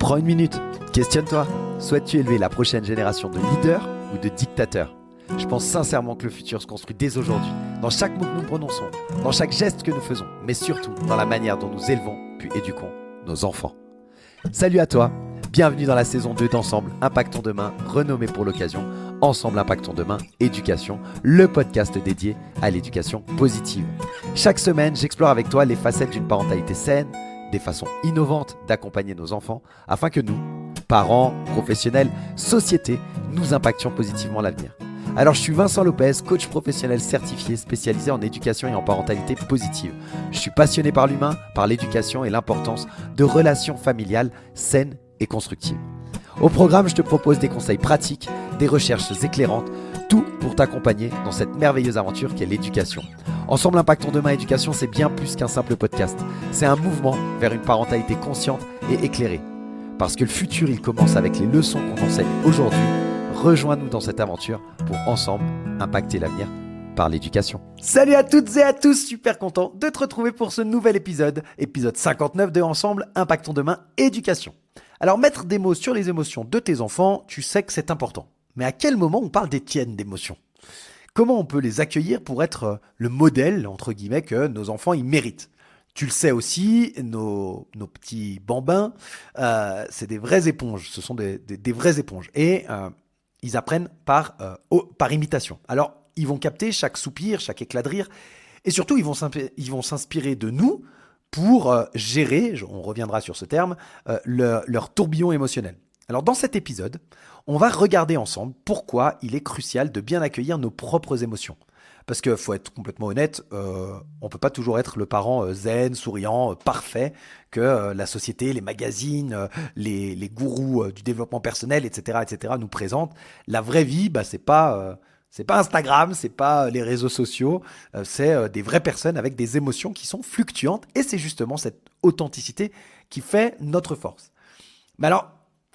Prends une minute, questionne-toi. Souhaites-tu élever la prochaine génération de leaders ou de dictateurs ? Je pense sincèrement que le futur se construit dès aujourd'hui, dans chaque mot que nous prononçons, dans chaque geste que nous faisons, mais surtout dans la manière dont nous élevons puis éduquons nos enfants. Salut à toi, bienvenue dans la saison 2 d'Ensemble Impactons Demain, renommée pour l'occasion Ensemble Impactons Demain Éducation, le podcast dédié à l'éducation positive. Chaque semaine, j'explore avec toi les facettes d'une parentalité saine, des façons innovantes d'accompagner nos enfants, afin que nous, parents, professionnels, société, nous impactions positivement l'avenir. Alors je suis Vincent Lopez, coach professionnel certifié spécialisé en éducation et en parentalité positive. Je suis passionné par l'humain, par l'éducation et l'importance de relations familiales saines et constructives. Au programme, je te propose des conseils pratiques, des recherches éclairantes, tout pour t'accompagner dans cette merveilleuse aventure qu'est l'éducation. Ensemble Impactons Demain Éducation, c'est bien plus qu'un simple podcast. C'est un mouvement vers une parentalité consciente et éclairée. Parce que le futur, il commence avec les leçons qu'on enseigne aujourd'hui. Rejoins-nous dans cette aventure pour ensemble impacter l'avenir par l'éducation. Salut à toutes et à tous, super content de te retrouver pour ce nouvel épisode 59 de Ensemble Impactons Demain Éducation. Alors mettre des mots sur les émotions de tes enfants, tu sais que c'est important. Mais à quel moment on parle des tiennes d'émotions ? Comment on peut les accueillir pour être le modèle, entre guillemets, que nos enfants ils méritent ? Tu le sais aussi, nos petits bambins, c'est des vraies éponges, ce sont des vraies éponges. Et ils apprennent par imitation. Alors, ils vont capter chaque soupir, chaque éclat de rire, et surtout, ils vont s'inspirer de nous pour gérer, on reviendra sur ce terme, leur tourbillon émotionnel. Alors, dans cet épisode, on va regarder ensemble pourquoi il est crucial de bien accueillir nos propres émotions. Parce qu'il faut être complètement honnête, on ne peut pas toujours être le parent zen, souriant, parfait que la société, les magazines, les gourous du développement personnel, etc., nous présentent. La vraie vie, c'est pas Instagram, c'est pas les réseaux sociaux, c'est des vraies personnes avec des émotions qui sont fluctuantes. Et c'est justement cette authenticité qui fait notre force. Mais alors,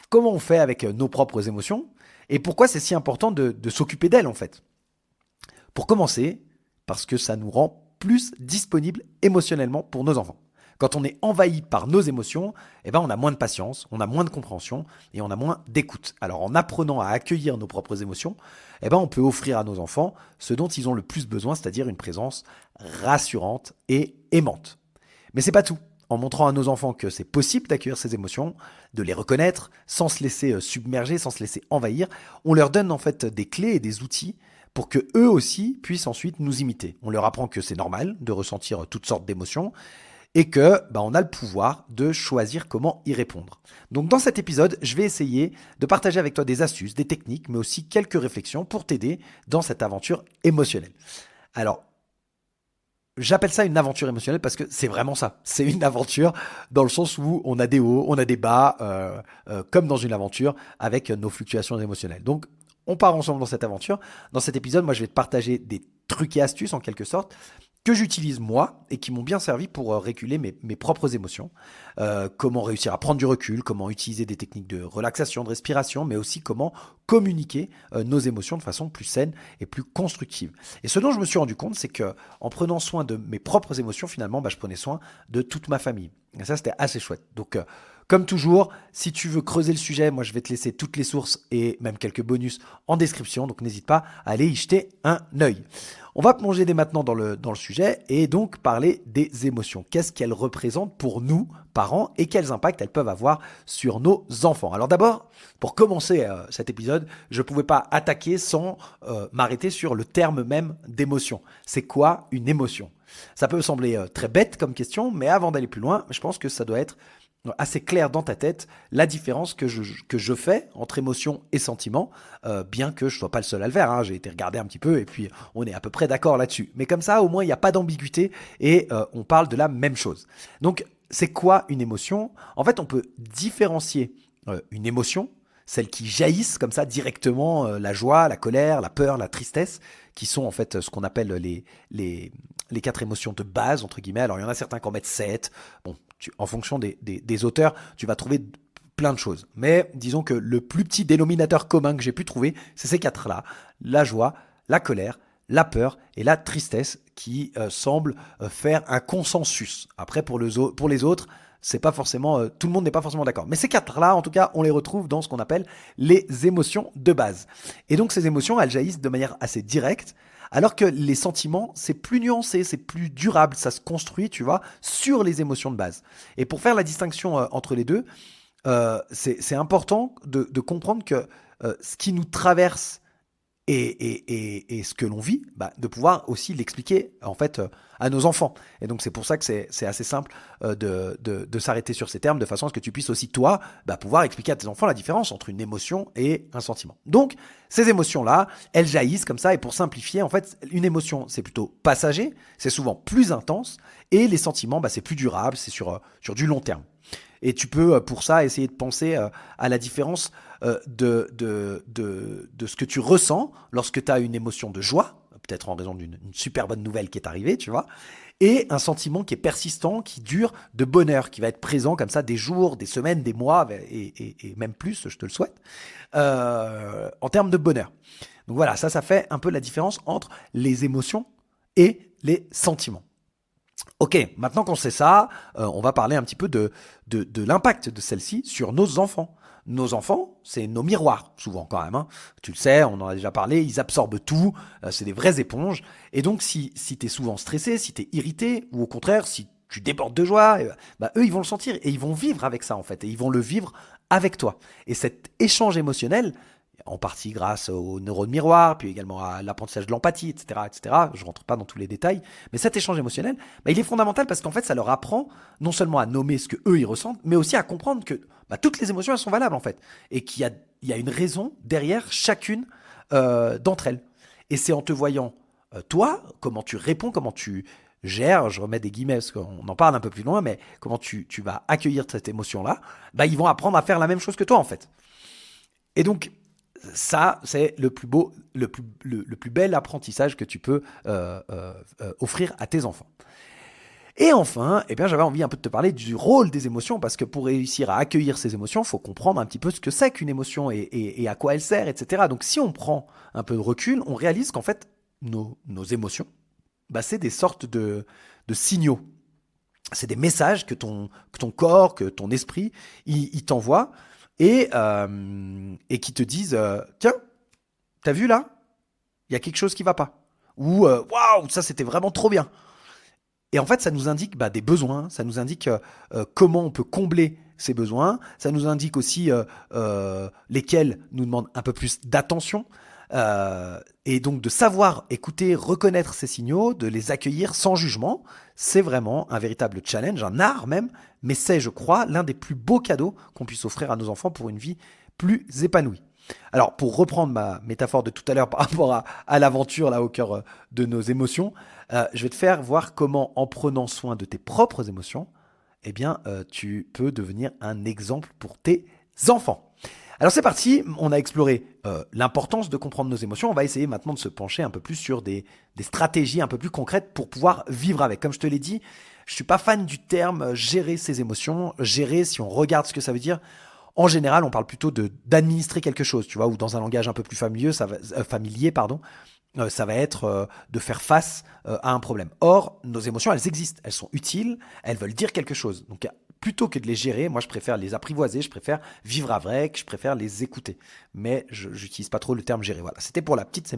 comment on fait avec nos propres émotions ? Et pourquoi c'est si important de s'occuper d'elles en fait ? Pour commencer, parce que ça nous rend plus disponibles émotionnellement pour nos enfants. Quand on est envahi par nos émotions, on a moins de patience, on a moins de compréhension et on a moins d'écoute. Alors en apprenant à accueillir nos propres émotions, on peut offrir à nos enfants ce dont ils ont le plus besoin, c'est-à-dire une présence rassurante et aimante. Mais c'est pas tout. En montrant à nos enfants que c'est possible d'accueillir ces émotions, de les reconnaître sans se laisser submerger, sans se laisser envahir, on leur donne en fait des clés et des outils pour que eux aussi puissent ensuite nous imiter. On leur apprend que c'est normal de ressentir toutes sortes d'émotions et que on a le pouvoir de choisir comment y répondre. Donc dans cet épisode, je vais essayer de partager avec toi des astuces, des techniques, mais aussi quelques réflexions pour t'aider dans cette aventure émotionnelle. Alors, j'appelle ça une aventure émotionnelle parce que c'est vraiment ça. C'est une aventure dans le sens où on a des hauts, on a des bas, comme dans une aventure avec nos fluctuations émotionnelles. Donc, on part ensemble dans cette aventure. Dans cet épisode, moi, je vais te partager des trucs et astuces en quelque sorte que j'utilise moi et qui m'ont bien servi pour réguler mes propres émotions. Comment réussir à prendre du recul, comment utiliser des techniques de relaxation, de respiration, mais aussi comment communiquer nos émotions de façon plus saine et plus constructive. Et ce dont je me suis rendu compte, c'est que en prenant soin de mes propres émotions, finalement, je prenais soin de toute ma famille. Et ça, c'était assez chouette. Donc, comme toujours, si tu veux creuser le sujet, moi je vais te laisser toutes les sources et même quelques bonus en description, donc n'hésite pas à aller y jeter un œil. On va plonger dès maintenant dans le sujet et donc parler des émotions. Qu'est-ce qu'elles représentent pour nous, parents, et quels impacts elles peuvent avoir sur nos enfants. Alors d'abord, pour commencer cet épisode, je ne pouvais pas attaquer sans m'arrêter sur le terme même d'émotion. C'est quoi une émotion ? Ça peut sembler très bête comme question, mais avant d'aller plus loin, je pense que ça doit être assez clair dans ta tête la différence que je fais entre émotion et sentiment, bien que je ne sois pas le seul à le faire, hein. J'ai été regarder un petit peu et puis on est à peu près d'accord là-dessus. Mais comme ça, au moins, il n'y a pas d'ambiguïté et on parle de la même chose. Donc, c'est quoi une émotion ? En fait, on peut différencier une émotion, celles qui jaillissent comme ça directement, la joie, la colère, la peur, la tristesse, qui sont en fait ce qu'on appelle les 4 émotions de base, entre guillemets. Alors, il y en a certains qui en mettent 7. Bon, en fonction des auteurs, tu vas trouver plein de choses. Mais disons que le plus petit dénominateur commun que j'ai pu trouver, c'est ces 4-là. La joie, la colère, la peur et la tristesse qui semblent faire un consensus. Après, pour les autres, C'est pas forcément, tout le monde n'est pas forcément d'accord. Mais ces quatre-là, en tout cas, on les retrouve dans ce qu'on appelle les émotions de base. Et donc ces émotions, elles jaillissent de manière assez directe, alors que les sentiments, c'est plus nuancé, c'est plus durable, ça se construit, tu vois, sur les émotions de base. Et pour faire la distinction entre les deux, c'est important de comprendre que ce qui nous traverse et ce que l'on vit, de pouvoir aussi l'expliquer en fait à nos enfants. Et donc c'est pour ça que c'est assez simple de s'arrêter sur ces termes de façon à ce que tu puisses aussi toi pouvoir expliquer à tes enfants la différence entre une émotion et un sentiment. Donc ces émotions-là, elles jaillissent comme ça et pour simplifier, en fait, une émotion c'est plutôt passager, c'est souvent plus intense et les sentiments c'est plus durable, c'est sur du long terme. Et tu peux, pour ça, essayer de penser à la différence de ce que tu ressens lorsque tu as une émotion de joie, peut-être en raison d'une super bonne nouvelle qui est arrivée, tu vois, et un sentiment qui est persistant, qui dure, de bonheur, qui va être présent comme ça des jours, des semaines, des mois, et même plus, je te le souhaite, en termes de bonheur. Donc voilà, ça fait un peu la différence entre les émotions et les sentiments. Ok, maintenant qu'on sait ça, on va parler un petit peu de l'impact de celle-ci sur nos enfants. Nos enfants, c'est nos miroirs, souvent quand même. Hein. Tu le sais, on en a déjà parlé, ils absorbent tout, c'est des vraies éponges. Et donc, si tu es souvent stressé, si tu es irrité, ou au contraire, si tu débordes de joie, eux, ils vont le sentir et ils vont vivre avec ça, en fait. Et ils vont le vivre avec toi. Et cet échange émotionnel, en partie grâce aux neurones miroirs, puis également à l'apprentissage de l'empathie, etc., etc. Je ne rentre pas dans tous les détails, mais cet échange émotionnel, il est fondamental parce qu'en fait, ça leur apprend non seulement à nommer ce que eux ils ressentent, mais aussi à comprendre que toutes les émotions elles sont valables en fait, et qu'il y a une raison derrière chacune d'entre elles. Et c'est en te voyant toi, comment tu réponds, comment tu gères, je remets des guillemets parce qu'on en parle un peu plus loin, mais comment tu vas accueillir cette émotion-là, ils vont apprendre à faire la même chose que toi en fait. Et donc ça, c'est le plus beau, le plus bel apprentissage que tu peux offrir à tes enfants. Et enfin, j'avais envie un peu de te parler du rôle des émotions, parce que pour réussir à accueillir ces émotions, il faut comprendre un petit peu ce que c'est qu'une émotion et à quoi elle sert, etc. Donc si on prend un peu de recul, on réalise qu'en fait, nos émotions, c'est des sortes de signaux. C'est des messages que ton corps, que ton esprit, il t'envoie, et qui te disent tiens, t'as vu là, il y a quelque chose qui va pas, ou waouh, ça c'était vraiment trop bien. Et en fait ça nous indique des besoins, ça nous indique comment on peut combler ces besoins, ça nous indique aussi lesquels nous demandent un peu plus d'attention, et donc de savoir écouter, reconnaître ces signaux, de les accueillir sans jugement, c'est vraiment un véritable challenge, un art même, mais c'est, je crois, l'un des plus beaux cadeaux qu'on puisse offrir à nos enfants pour une vie plus épanouie. Alors, pour reprendre ma métaphore de tout à l'heure par rapport à l'aventure là au cœur de nos émotions, je vais te faire voir comment, en prenant soin de tes propres émotions, tu peux devenir un exemple pour tes enfants. Alors c'est parti, on a exploré l'importance de comprendre nos émotions. On va essayer maintenant de se pencher un peu plus sur des stratégies un peu plus concrètes pour pouvoir vivre avec. Comme je te l'ai dit, je suis pas fan du terme gérer ses émotions. Gérer, si on regarde ce que ça veut dire, en général, on parle plutôt d'administrer quelque chose, tu vois, ou dans un langage un peu plus familier, ça va être de faire face à un problème. Or, nos émotions, elles existent, elles sont utiles, elles veulent dire quelque chose. Donc, plutôt que de les gérer, moi, je préfère les apprivoiser, je préfère vivre avec, je préfère les écouter. Mais je n'utilise pas trop le terme gérer. Voilà, c'était pour la petite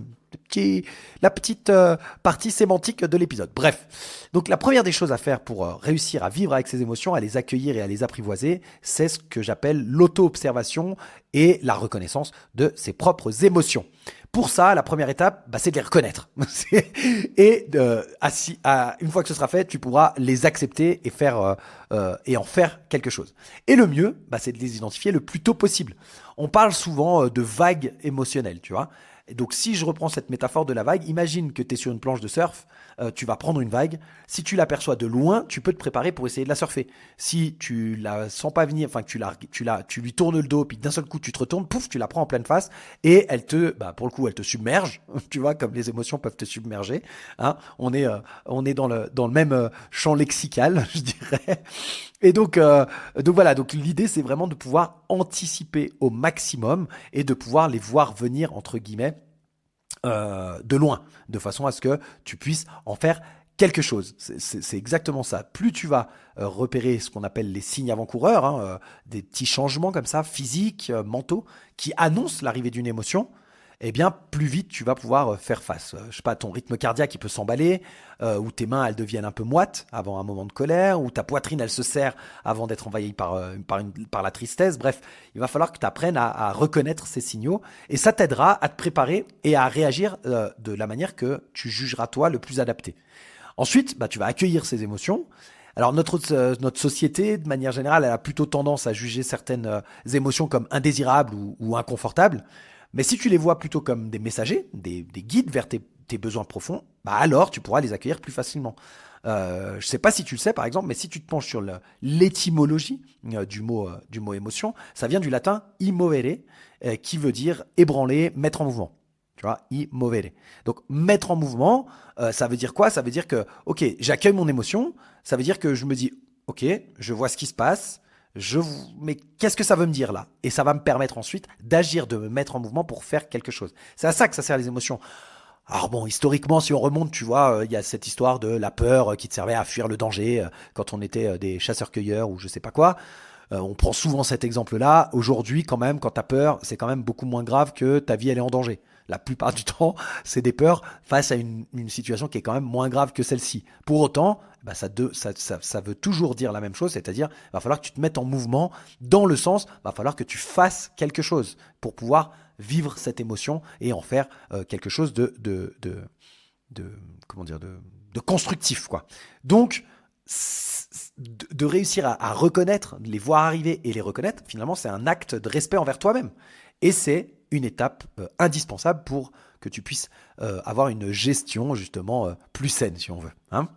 partie sémantique de l'épisode. Bref, donc la première des choses à faire pour réussir à vivre avec ses émotions, à les accueillir et à les apprivoiser, c'est ce que j'appelle l'auto-observation et la reconnaissance de ses propres émotions. Pour ça, la première étape, c'est de les reconnaître. Et une fois que ce sera fait, tu pourras les accepter et en faire quelque chose. Et le mieux, c'est de les identifier le plus tôt possible. On parle souvent de vagues émotionnelles, tu vois. Et donc, si je reprends cette métaphore de la vague, imagine que tu es sur une planche de surf, tu vas prendre une vague. Si tu l'aperçois de loin, tu peux te préparer pour essayer de la surfer. Si tu la sens pas venir, enfin que tu lui tournes le dos, puis d'un seul coup tu te retournes, pouf, tu la prends en pleine face et elle pour le coup, elle te submerge. Tu vois, comme les émotions peuvent te submerger. Hein, on est dans le même champ lexical, je dirais. Et donc voilà. Donc l'idée, c'est vraiment de pouvoir anticiper au maximum et de pouvoir les voir venir entre guillemets de loin, de façon à ce que tu puisses en faire quelque chose. C'est exactement ça. Plus tu vas repérer ce qu'on appelle les signes avant-coureurs, hein, des petits changements comme ça, physiques, mentaux, qui annoncent l'arrivée d'une émotion, eh bien, plus vite tu vas pouvoir faire face. Je sais pas, ton rythme cardiaque il peut s'emballer, ou tes mains elles deviennent un peu moites avant un moment de colère, ou ta poitrine elle se serre avant d'être envahie par la tristesse. Bref, il va falloir que tu apprennes à reconnaître ces signaux, et ça t'aidera à te préparer et à réagir de la manière que tu jugeras toi le plus adapté. Ensuite, tu vas accueillir ces émotions. Alors notre société, de manière générale, elle a plutôt tendance à juger certaines émotions comme indésirables ou inconfortables. Mais si tu les vois plutôt comme des messagers, des guides vers tes besoins profonds, alors tu pourras les accueillir plus facilement. Je ne sais pas si tu le sais par exemple, mais si tu te penches sur l'étymologie du mot émotion, ça vient du latin immovere, qui veut dire ébranler, mettre en mouvement. Tu vois, immovere. Donc mettre en mouvement, ça veut dire quoi? Ça veut dire que, ok, j'accueille mon émotion, ça veut dire que je me dis, ok, je vois ce qui se passe, mais qu'est-ce que ça veut me dire là? Et ça va me permettre ensuite d'agir, de me mettre en mouvement pour faire quelque chose. C'est à ça que ça sert les émotions. Alors bon, historiquement, si on remonte, tu vois, il y a cette histoire de la peur qui te servait à fuir le danger quand on était des chasseurs-cueilleurs ou je sais pas quoi. On prend souvent cet exemple-là. Aujourd'hui, quand même, quand tu as peur, c'est quand même beaucoup moins grave que ta vie, elle est en danger. La plupart du temps, c'est des peurs face à une situation qui est quand même moins grave que celle-ci. Pour autant, ça veut toujours dire la même chose, c'est-à-dire il va falloir que tu te mettes en mouvement dans le sens, il va falloir que tu fasses quelque chose pour pouvoir vivre cette émotion et en faire quelque chose comment dire, de constructif, quoi. Donc, de réussir à reconnaître, les voir arriver et les reconnaître, finalement, c'est un acte de respect envers toi-même. Et c'est une étape indispensable pour que tu puisses avoir une gestion, justement, plus saine, si on veut. Hein.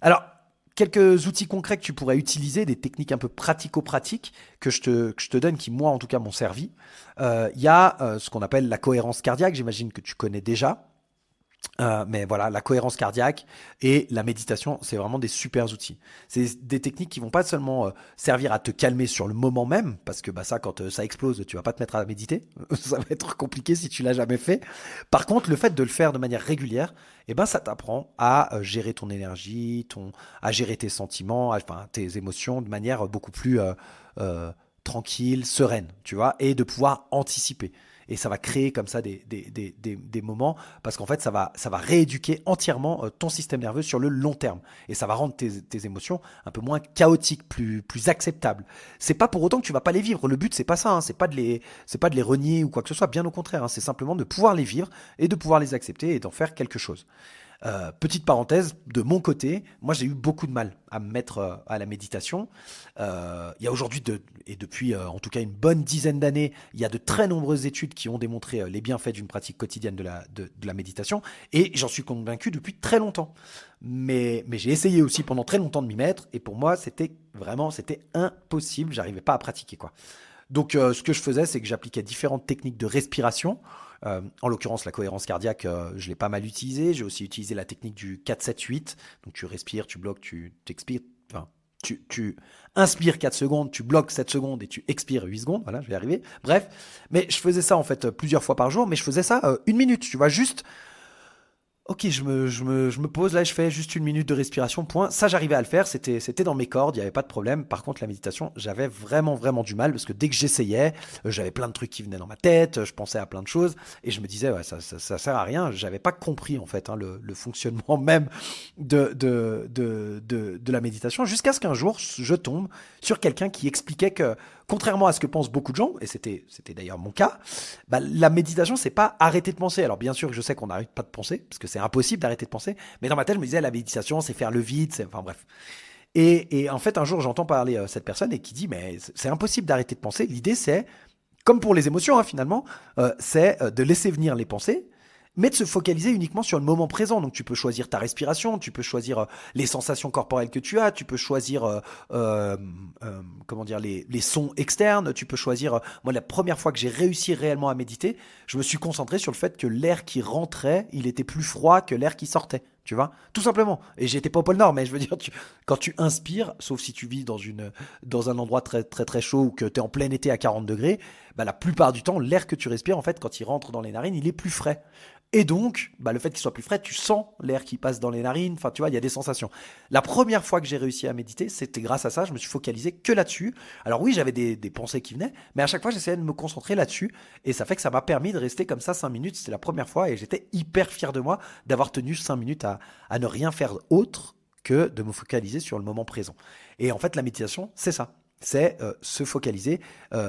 Alors, quelques outils concrets que tu pourrais utiliser, des techniques un peu pratico-pratiques que je te donne, qui, moi, en tout cas, m'ont servi. Il y a ce qu'on appelle la cohérence cardiaque, j'imagine que tu connais déjà. Mais voilà, la cohérence cardiaque et la méditation, c'est vraiment des super outils. C'est des techniques qui vont pas seulement servir à te calmer sur le moment même, parce que ça, quand ça explose, tu vas pas te mettre à méditer. Ça va être compliqué si tu l'as jamais fait. Par contre, le fait de le faire de manière régulière, ça t'apprend à gérer ton énergie, à gérer tes sentiments, enfin tes émotions de manière beaucoup plus tranquille, sereine, tu vois, et de pouvoir anticiper. Et ça va créer comme ça des moments, parce qu'en fait, ça va rééduquer entièrement ton système nerveux sur le long terme. Et ça va rendre tes émotions un peu moins chaotiques, plus acceptables. C'est pas pour autant que tu vas pas les vivre. Le but, c'est pas ça. Hein. C'est pas de les renier ou quoi que ce soit. Bien au contraire. Hein. C'est simplement de pouvoir les vivre et de pouvoir les accepter et d'en faire quelque chose. Petite parenthèse, de mon côté, moi j'ai eu beaucoup de mal à me mettre à la méditation. Il y a aujourd'hui, et depuis en tout cas une bonne dizaine d'années, il y a de très nombreuses études qui ont démontré les bienfaits d'une pratique quotidienne de la méditation, et j'en suis convaincu depuis très longtemps. Mais j'ai essayé aussi pendant très longtemps de m'y mettre, et pour moi c'était impossible, j'arrivais pas à pratiquer, quoi. Donc ce que je faisais, c'est que j'appliquais différentes techniques de respiration. En l'occurrence, la cohérence cardiaque, je l'ai pas mal utilisée. J'ai aussi utilisé la technique du 4-7-8. Donc tu respires, tu bloques, tu expires. Enfin, tu inspires 4 secondes, tu bloques 7 secondes et tu expires 8 secondes. Voilà, je vais y arriver. Bref, mais je faisais ça en fait plusieurs fois par jour, mais je faisais ça 1 minute, tu vois, juste. Ok, je me pose, là je fais juste 1 minute de respiration, point. Ça j'arrivais à le faire, c'était dans mes cordes, il n'y avait pas de problème. Par contre la méditation, j'avais vraiment du mal, parce que dès que j'essayais, j'avais plein de trucs qui venaient dans ma tête, je pensais à plein de choses, et je me disais ouais, ça sert à rien. J'avais pas compris en fait le fonctionnement même de la méditation, jusqu'à ce qu'un jour je tombe sur quelqu'un qui expliquait que, contrairement à ce que pensent beaucoup de gens, et c'était d'ailleurs mon cas, la méditation c'est pas arrêter de penser. Alors bien sûr que je sais qu'on n'arrête pas de penser, parce que c'est impossible d'arrêter de penser, mais dans ma tête je me disais la méditation c'est faire le vide, enfin bref. Et en fait un jour j'entends parler cette personne et qui dit mais c'est impossible d'arrêter de penser. L'idée c'est, comme pour les émotions hein, finalement, c'est de laisser venir les pensées, mais de se focaliser uniquement sur le moment présent. Donc tu peux choisir ta respiration, tu peux choisir les sensations corporelles que tu as, tu peux choisir comment dire, les sons externes, tu peux choisir... moi la première fois que j'ai réussi réellement à méditer, je me suis concentré sur le fait que l'air qui rentrait, il était plus froid que l'air qui sortait, tu vois, tout simplement. Et j'étais pas au pôle Nord, mais je veux dire, quand tu inspires, sauf si tu vis dans un endroit très très très chaud ou que tu es en plein été à 40 degrés, bah, la plupart du temps, l'air que tu respires, en fait, quand il rentre dans les narines, il est plus frais. Et donc, bah, le fait qu'il soit plus frais, tu sens l'air qui passe dans les narines. Enfin, tu vois, il y a des sensations. La première fois que j'ai réussi à méditer, c'était grâce à ça. Je me suis focalisé que là-dessus. Alors oui, j'avais des pensées qui venaient, mais à chaque fois, j'essayais de me concentrer là-dessus. Et ça fait que ça m'a permis de rester comme ça 5 minutes. C'était la première fois et j'étais hyper fier de moi d'avoir tenu 5 minutes à ne rien faire autre que de me focaliser sur le moment présent. Et en fait, la méditation, c'est ça. C'est se focaliser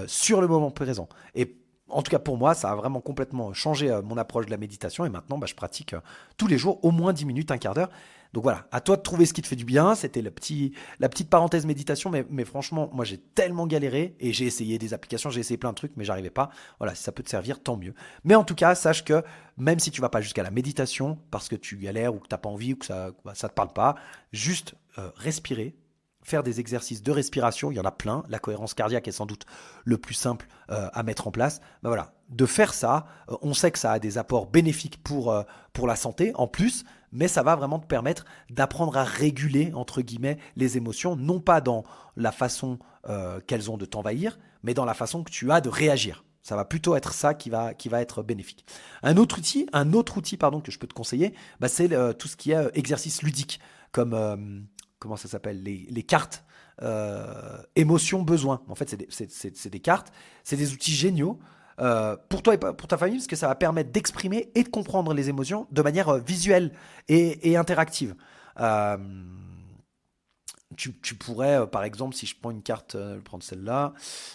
sur le moment présent. Et en tout cas pour moi, ça a vraiment complètement changé mon approche de la méditation et maintenant bah, je pratique tous les jours au moins 10 minutes, un quart d'heure. Donc voilà, à toi de trouver ce qui te fait du bien. C'était la petite parenthèse méditation, mais franchement, moi j'ai tellement galéré et j'ai essayé des applications, j'ai essayé plein de trucs, mais j'arrivais pas. Voilà, si ça peut te servir, tant mieux. Mais en tout cas, sache que même si tu vas pas jusqu'à la méditation parce que tu galères ou que t'as pas envie ou que ça te parle pas, juste respirer, faire des exercices de respiration, il y en a plein. La cohérence cardiaque est sans doute le plus simple à mettre en place. Ben voilà, de faire ça, on sait que ça a des apports bénéfiques pour la santé en plus, mais ça va vraiment te permettre d'apprendre à réguler, entre guillemets, les émotions, non pas dans la façon qu'elles ont de t'envahir, mais dans la façon que tu as de réagir. Ça va plutôt être ça qui va être bénéfique. Un autre outil pardon, que je peux te conseiller, bah, c'est tout ce qui est exercice ludique, comme comment ça s'appelle, les cartes émotions besoins. En fait, c'est des cartes, c'est des outils géniaux pour toi et pour ta famille, parce que ça va permettre d'exprimer et de comprendre les émotions de manière visuelle et interactive. Euh, tu pourrais, par exemple, si je prends une carte, je vais prendre celle-là,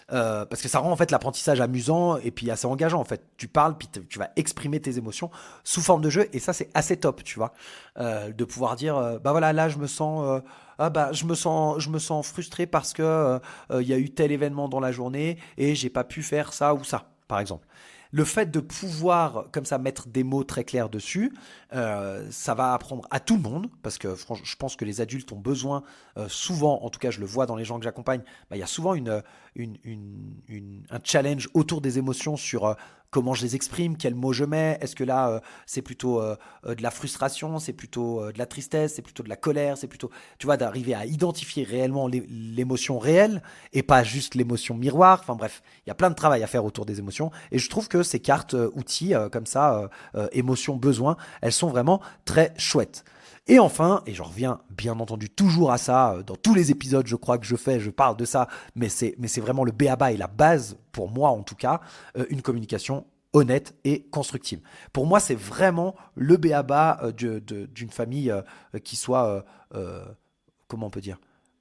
parce que ça rend en fait l'apprentissage amusant et puis assez engageant en fait. Tu parles, puis tu vas exprimer tes émotions sous forme de jeu et ça c'est assez top, tu vois, de pouvoir dire, bah voilà, là je me sens, je me sens frustré parce que il y a eu tel événement dans la journée et j'ai pas pu faire ça ou ça, par exemple. Le fait de pouvoir, comme ça, mettre des mots très clairs dessus, ça va apprendre à tout le monde, parce que franchement, je pense que les adultes ont besoin, souvent, en tout cas je le vois dans les gens que j'accompagne, bah, il y a souvent un challenge autour des émotions sur comment je les exprime, quels mots je mets, est-ce que là c'est plutôt de la frustration, c'est plutôt de la tristesse, c'est plutôt de la colère, c'est plutôt, tu vois, d'arriver à identifier réellement l'émotion réelle et pas juste l'émotion miroir, enfin bref, il y a plein de travail à faire autour des émotions et je trouve que ces cartes outils comme ça, émotions, besoins, elles sont vraiment très chouettes. Et enfin, et j'en reviens bien entendu toujours à ça, dans tous les épisodes je crois que je parle de ça, mais c'est vraiment le b.a.-ba et la base, pour moi en tout cas, une communication honnête et constructive. Pour moi, c'est vraiment le b.a.-ba d'une famille qui soit, comment on peut dire,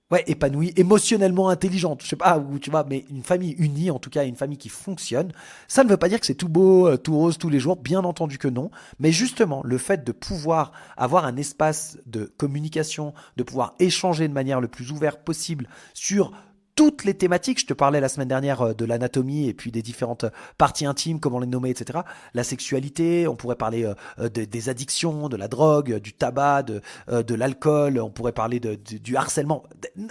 ouais, épanouie, émotionnellement intelligente, je sais pas où tu vois, mais une famille unie, en tout cas une famille qui fonctionne. Ça ne veut pas dire que c'est tout beau, tout rose tous les jours, bien entendu que non, mais justement le fait de pouvoir avoir un espace de communication, de pouvoir échanger de manière le plus ouverte possible sur toutes les thématiques, je te parlais la semaine dernière de l'anatomie et puis des différentes parties intimes, comment les nommer, etc. La sexualité, on pourrait parler des addictions, de la drogue, du tabac, de l'alcool, on pourrait parler du harcèlement,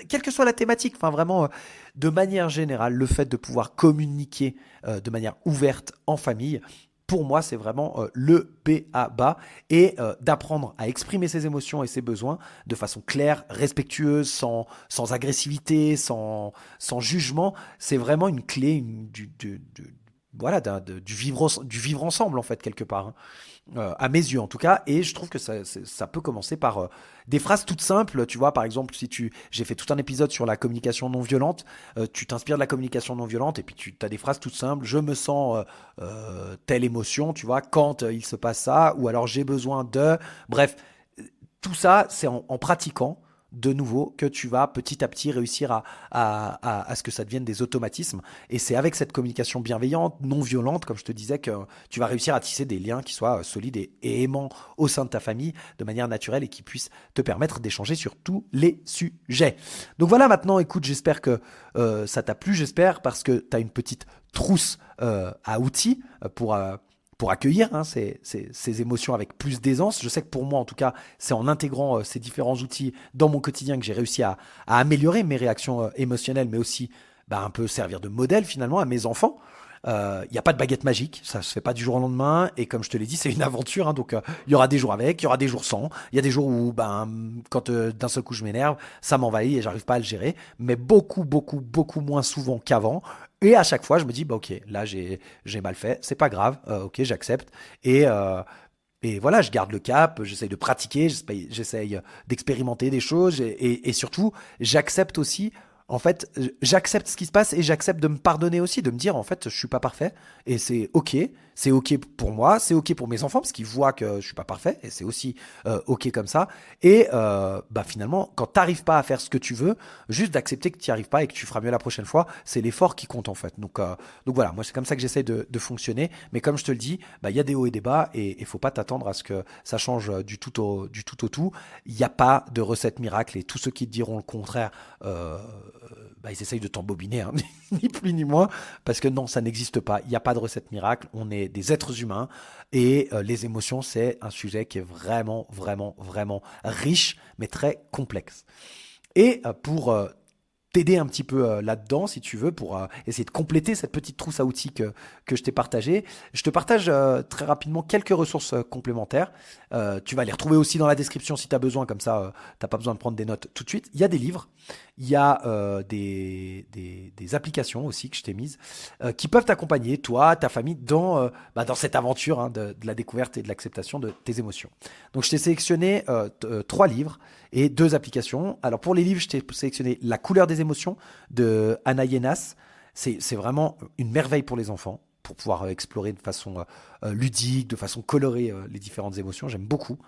quelle que soit la thématique, enfin vraiment, de manière générale, le fait de pouvoir communiquer de manière ouverte en famille, pour moi, c'est vraiment le b.a.-ba et d'apprendre à exprimer ses émotions et ses besoins de façon claire, respectueuse, sans agressivité, sans jugement. C'est vraiment une clé voilà, du vivre ensemble, en fait, quelque part, hein. À mes yeux en tout cas, et je trouve que ça peut commencer par des phrases toutes simples, tu vois, par exemple, j'ai fait tout un épisode sur la communication non violente, tu t'inspires de la communication non violente, et puis tu as des phrases toutes simples, je me sens telle émotion, tu vois, quand il se passe ça, ou alors j'ai besoin de, bref, tout ça, c'est en pratiquant de nouveau que tu vas petit à petit réussir à ce que ça devienne des automatismes. Et c'est avec cette communication bienveillante, non violente, comme je te disais, que tu vas réussir à tisser des liens qui soient solides et aimants au sein de ta famille de manière naturelle et qui puissent te permettre d'échanger sur tous les sujets. Donc voilà, maintenant, écoute, j'espère que ça t'a plu, j'espère, parce que tu as une petite trousse à outils pour accueillir hein, ces émotions avec plus d'aisance. Je sais que pour moi, en tout cas, c'est en intégrant ces différents outils dans mon quotidien que j'ai réussi à améliorer mes réactions émotionnelles, mais aussi bah, un peu servir de modèle finalement à mes enfants. Il n'y a pas de baguette magique, ça se fait pas du jour au lendemain. Et comme je te l'ai dit, c'est une aventure, hein, donc il y aura des jours avec, il y aura des jours sans. Il y a des jours où, quand d'un seul coup je m'énerve, ça m'envahit et j'arrive pas à le gérer. Mais beaucoup, beaucoup, beaucoup moins souvent qu'avant. Et à chaque fois, je me dis, ok, là j'ai mal fait, c'est pas grave, ok, j'accepte. Et, euh, et voilà, je garde le cap, j'essaye de pratiquer, j'essaye d'expérimenter des choses et surtout, j'accepte aussi, en fait, j'accepte ce qui se passe et j'accepte de me pardonner aussi, de me dire, en fait, je suis pas parfait et c'est ok pour moi, c'est ok pour mes enfants parce qu'ils voient que je suis pas parfait et c'est aussi ok comme ça. Et finalement, quand t'arrives pas à faire ce que tu veux, juste d'accepter que tu n'y arrives pas et que tu feras mieux la prochaine fois, c'est l'effort qui compte en fait. Donc voilà, moi c'est comme ça que j'essaie de fonctionner. Mais comme je te le dis, il y a des hauts et des bas et il faut pas t'attendre à ce que ça change du tout au tout. Il n'y a pas de recette miracle et tous ceux qui te diront le contraire, ils essayent de t'embobiner, hein, ni plus ni moins, parce que non, ça n'existe pas. Il n'y a pas de recette miracle. On est des êtres humains et les émotions, c'est un sujet qui est vraiment, vraiment, vraiment riche, mais très complexe. Et pour t'aider un petit peu là-dedans, si tu veux, pour essayer de compléter cette petite trousse à outils que je t'ai partagée. Je te partage très rapidement quelques ressources complémentaires. Tu vas les retrouver aussi dans la description si tu as besoin, comme ça, tu n'as pas besoin de prendre des notes tout de suite. Il y a des livres, il y a des applications aussi que je t'ai mises qui peuvent t'accompagner, toi, ta famille, dans cette aventure hein, de la découverte et de l'acceptation de tes émotions. Donc, je t'ai sélectionné 3 livres et 2 applications. Alors, pour les livres, je t'ai sélectionné La couleur des émotions de Anna Yenas. C'est vraiment une merveille pour les enfants, pour pouvoir explorer de façon ludique, de façon colorée les différentes émotions. J'aime beaucoup.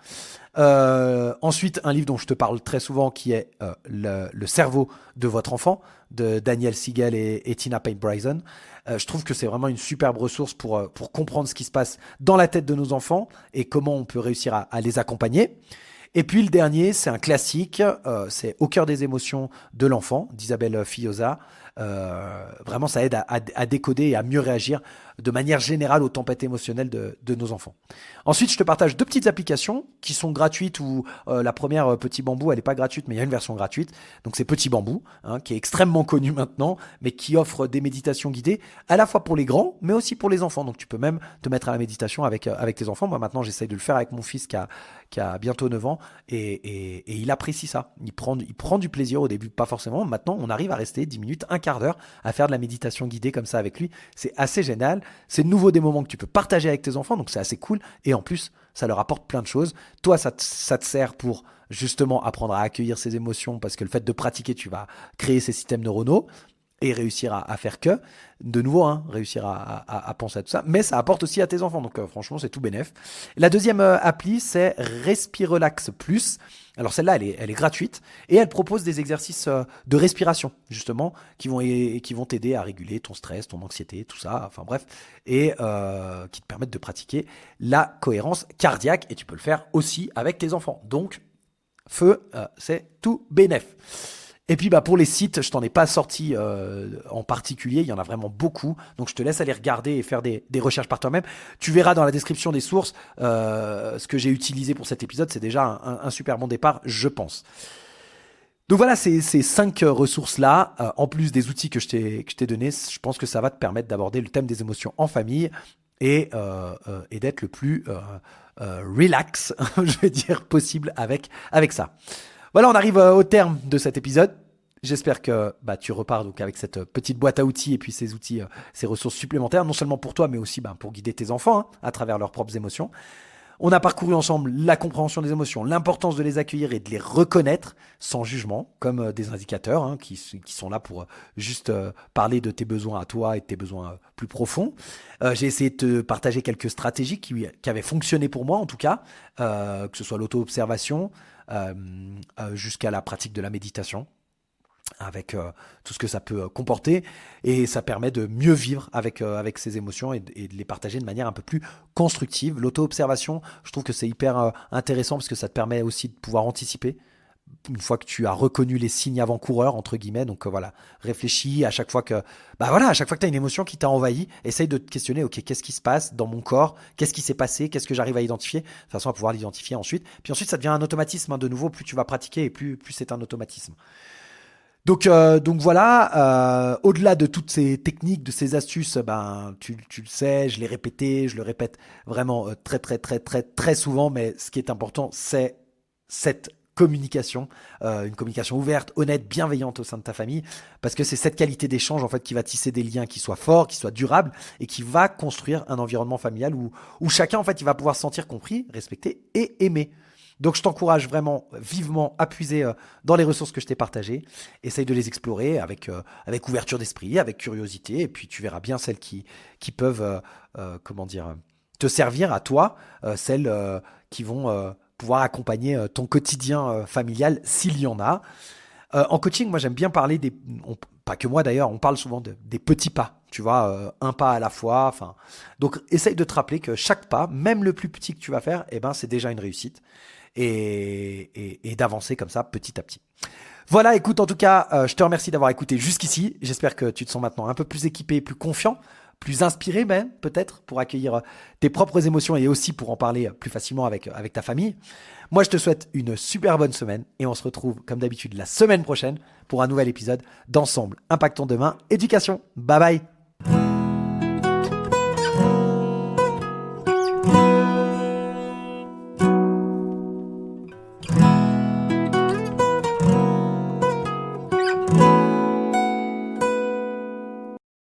Ensuite, un livre dont je te parle très souvent qui est le cerveau de votre enfant de Daniel Siegel et Tina Payne Bryson. Je trouve que c'est vraiment une superbe ressource pour comprendre ce qui se passe dans la tête de nos enfants et comment on peut réussir à les accompagner. Et puis le dernier, c'est un classique, c'est Au cœur des émotions de l'enfant d'Isabelle Fillosa. Vraiment, ça aide à décoder et à mieux réagir de manière générale aux tempêtes émotionnelles de nos enfants. Ensuite, je te partage 2 petites applications qui sont gratuites ou la première, Petit Bambou, elle n'est pas gratuite, mais il y a une version gratuite. Donc c'est Petit Bambou, hein, qui est extrêmement connu maintenant, mais qui offre des méditations guidées à la fois pour les grands, mais aussi pour les enfants. Donc tu peux même te mettre à la méditation avec tes enfants. Moi maintenant, j'essaye de le faire avec mon fils qui a bientôt 9 ans et il apprécie ça. Il prend du plaisir au début, pas forcément. Maintenant, on arrive à rester 10 minutes, un quart d'heure à faire de la méditation guidée comme ça avec lui. C'est assez génial. C'est de nouveau des moments que tu peux partager avec tes enfants, donc c'est assez cool. Et en plus, ça leur apporte plein de choses. Toi, ça te sert pour justement apprendre à accueillir ses émotions parce que le fait de pratiquer, tu vas créer ces systèmes neuronaux et réussir à faire que, de nouveau, hein, réussir à penser à tout ça, mais ça apporte aussi à tes enfants, donc franchement c'est tout bénef. La deuxième appli c'est Respirelax Plus. Alors celle-là elle est gratuite et elle propose des exercices de respiration justement qui vont t'aider à réguler ton stress, ton anxiété, tout ça, enfin bref, et qui te permettent de pratiquer la cohérence cardiaque et tu peux le faire aussi avec tes enfants, donc feu, c'est tout bénef. Et puis pour les sites, je t'en ai pas sorti en particulier, il y en a vraiment beaucoup, donc je te laisse aller regarder et faire des recherches par toi-même. Tu verras dans la description des sources ce que j'ai utilisé pour cet épisode, c'est déjà un super bon départ, je pense. Donc voilà, ces 5 ressources-là, en plus des outils que je t'ai donnés, je pense que ça va te permettre d'aborder le thème des émotions en famille et d'être le plus relax, je vais dire, possible avec ça. Voilà, on arrive au terme de cet épisode. J'espère que tu repars donc avec cette petite boîte à outils et puis ces outils, ces ressources supplémentaires, non seulement pour toi, mais aussi pour guider tes enfants hein, à travers leurs propres émotions. On a parcouru ensemble la compréhension des émotions, l'importance de les accueillir et de les reconnaître sans jugement, comme des indicateurs hein, qui sont là pour juste parler de tes besoins à toi et de tes besoins plus profonds. J'ai essayé de te partager quelques stratégies qui avaient fonctionné pour moi en tout cas, que ce soit l'auto-observation, jusqu'à la pratique de la méditation avec tout ce que ça peut comporter et ça permet de mieux vivre avec ces émotions et de les partager de manière un peu plus constructive. L'auto-observation, je trouve que c'est hyper intéressant parce que ça te permet aussi de pouvoir anticiper une fois que tu as reconnu les signes avant-coureurs entre guillemets, donc voilà, réfléchis à chaque fois que à chaque fois que tu as une émotion qui t'a envahi, essaye de te questionner, ok, qu'est-ce qui se passe dans mon corps, qu'est-ce qui s'est passé, qu'est-ce que j'arrive à identifier, de façon à pouvoir l'identifier ensuite. Puis ensuite ça devient un automatisme hein, de nouveau, plus tu vas pratiquer et plus c'est un automatisme. Donc voilà, au-delà de toutes ces techniques, de ces astuces, ben tu le sais, je l'ai répété, je le répète vraiment très très très très très souvent, mais ce qui est important, c'est cette communication, une communication ouverte, honnête, bienveillante au sein de ta famille, parce que c'est cette qualité d'échange en fait qui va tisser des liens qui soient forts, qui soient durables et qui va construire un environnement familial où chacun en fait il va pouvoir se sentir compris, respecté et aimé. Donc je t'encourage vraiment vivement à puiser dans les ressources que je t'ai partagées. Essaye de les explorer avec ouverture d'esprit, avec curiosité, et puis tu verras bien celles qui peuvent, comment dire, te servir à toi, celles qui vont pouvoir accompagner ton quotidien familial s'il y en a. En coaching, moi j'aime bien parler pas que moi d'ailleurs, on parle souvent des petits pas, tu vois, un pas à la fois. Enfin, donc essaye de te rappeler que chaque pas, même le plus petit que tu vas faire, eh ben c'est déjà une réussite et d'avancer comme ça petit à petit. Voilà, écoute, en tout cas, je te remercie d'avoir écouté jusqu'ici. J'espère que tu te sens maintenant un peu plus équipé, plus confiant, plus inspiré même, peut-être, pour accueillir tes propres émotions et aussi pour en parler plus facilement avec ta famille. Moi, je te souhaite une super bonne semaine et on se retrouve, comme d'habitude, la semaine prochaine pour un nouvel épisode d'Ensemble Impactons Demain Éducation. Bye bye!